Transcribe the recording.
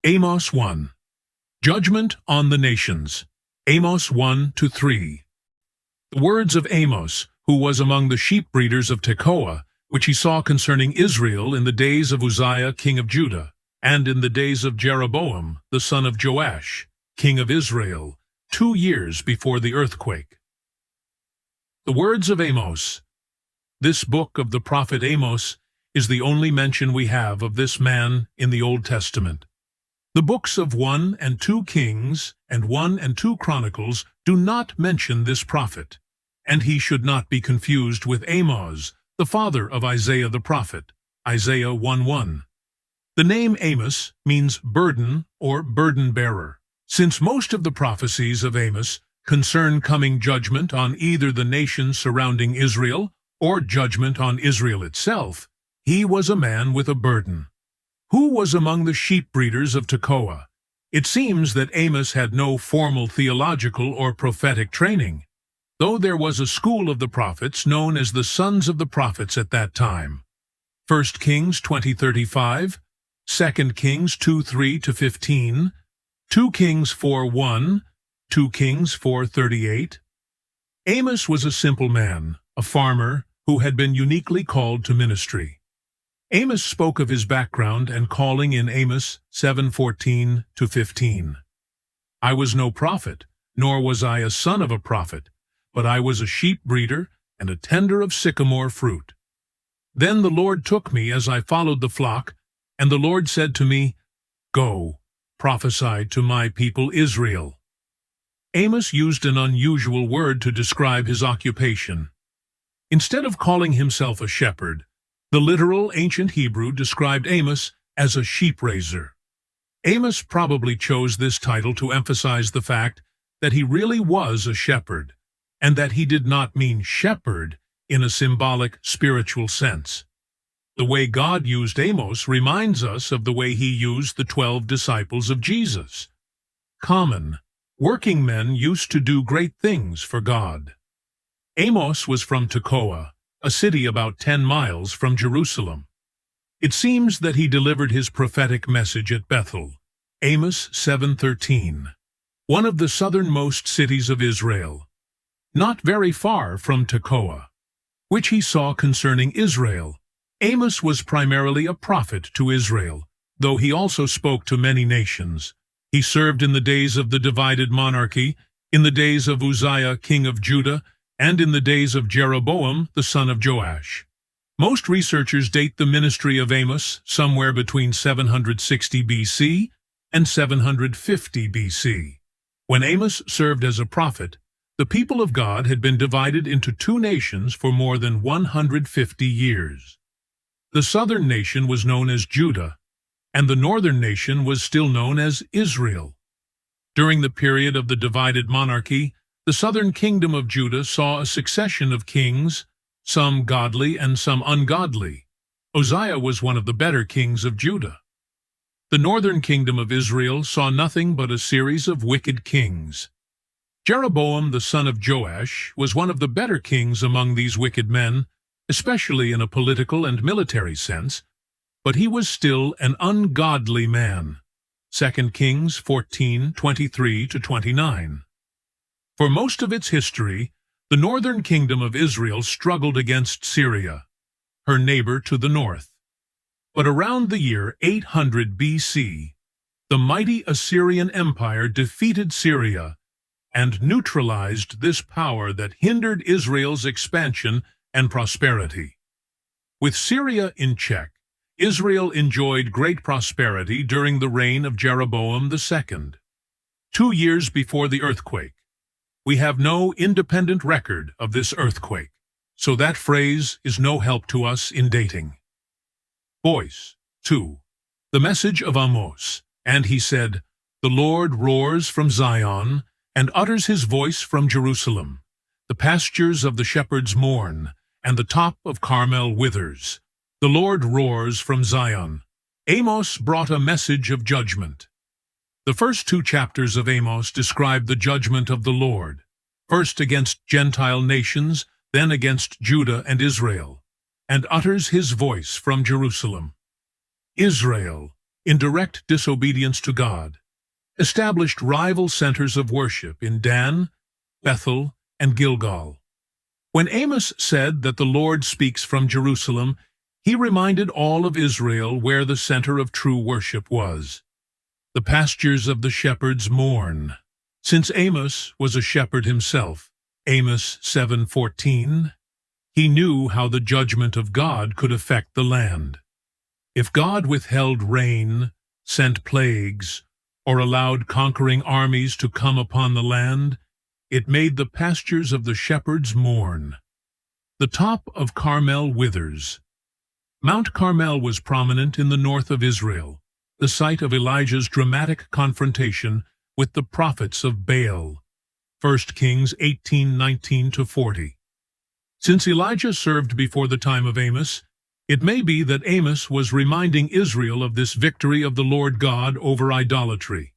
Amos 1. Judgment on the nations. Amos 1-3. The words of Amos, who was among the sheep-breeders of Tekoa, which he saw concerning Israel in the days of Uzziah king of Judah, and in the days of Jeroboam the son of Joash, king of Israel, 2 years before the earthquake. The words of Amos. This book of the prophet Amos is the only mention we have of this man in the Old Testament. The books of 1 and 2 Kings and 1 and 2 Chronicles do not mention this prophet, and he should not be confused with Amoz, the father of Isaiah the prophet, Isaiah 1:1. The name Amos means burden or burden-bearer, since most of the prophecies of Amos concern coming judgment on either the nations surrounding Israel or judgment on Israel itself. He was a man with a burden. Who was among the sheep-breeders of Tekoa? It seems that Amos had no formal theological or prophetic training, though there was a school of the prophets known as the sons of the prophets at that time. 1 Kings 20:35, 2 Kings 2:3-15, 2 Kings 4:1, 2 Kings 4:38. Amos was a simple man, a farmer, who had been uniquely called to ministry. Amos spoke of his background and calling in Amos 7:14-15. I was no prophet, nor was I a son of a prophet, but I was a sheep breeder and a tender of sycamore fruit. Then the Lord took me as I followed the flock, and the Lord said to me, Go, prophesy to my people Israel. Amos used an unusual word to describe his occupation. Instead of calling himself a shepherd, the literal ancient Hebrew described Amos as a sheep-raiser. Amos probably chose this title to emphasize the fact that he really was a shepherd, and that he did not mean shepherd in a symbolic, spiritual sense. The way God used Amos reminds us of the way he used the 12 disciples of Jesus. Common, working men used to do great things for God. Amos was from Tekoa, a city about 10 miles from Jerusalem. It seems that he delivered his prophetic message at Bethel, Amos 7:13, one of the southernmost cities of Israel, not very far from Tekoa, which he saw concerning Israel. Amos was primarily a prophet to Israel, though he also spoke to many nations. He served in the days of the divided monarchy, in the days of Uzziah king of Judah, and in the days of Jeroboam the son of Joash. Most researchers date the ministry of Amos somewhere between 760 BC and 750 BC. When Amos served as a prophet, the people of God had been divided into 2 nations for more than 150 years. The southern nation was known as Judah, and the northern nation was still known as Israel. During the period of the divided monarchy, the southern kingdom of Judah saw a succession of kings, some godly and some ungodly. Uzziah was one of the better kings of Judah. The northern kingdom of Israel saw nothing but a series of wicked kings. Jeroboam the son of Joash was one of the better kings among these wicked men, especially in a political and military sense, but he was still an ungodly man. 2 Kings 14:23-29. For most of its history, the northern kingdom of Israel struggled against Syria, her neighbor to the north. But around the year 800 BC, the mighty Assyrian Empire defeated Syria and neutralized this power that hindered Israel's expansion and prosperity. With Syria in check, Israel enjoyed great prosperity during the reign of Jeroboam II. 2 years before the earthquake, we have no independent record of this earthquake, so that phrase is no help to us in dating. Voice 2. The message of Amos. And he said, The Lord roars from Zion, and utters his voice from Jerusalem. The pastures of the shepherds mourn, and the top of Carmel withers. The Lord roars from Zion. Amos brought a message of judgment. The first 2 chapters of Amos describe the judgment of the Lord, first against Gentile nations, then against Judah and Israel, and utters his voice from Jerusalem. Israel, in direct disobedience to God, established rival centers of worship in Dan, Bethel, and Gilgal. When Amos said that the Lord speaks from Jerusalem, he reminded all of Israel where the center of true worship was. The pastures of the shepherds mourn. Since Amos was a shepherd himself, Amos 7:14, he knew how the judgment of God could affect the land. If God withheld rain, sent plagues, or allowed conquering armies to come upon the land, it made the pastures of the shepherds mourn. The top of Carmel withers. Mount Carmel was prominent in the north of Israel, the site of Elijah's dramatic confrontation with the prophets of Baal, 1 Kings 18:19-40. Since Elijah served before the time of Amos, it may be that Amos was reminding Israel of this victory of the Lord God over idolatry.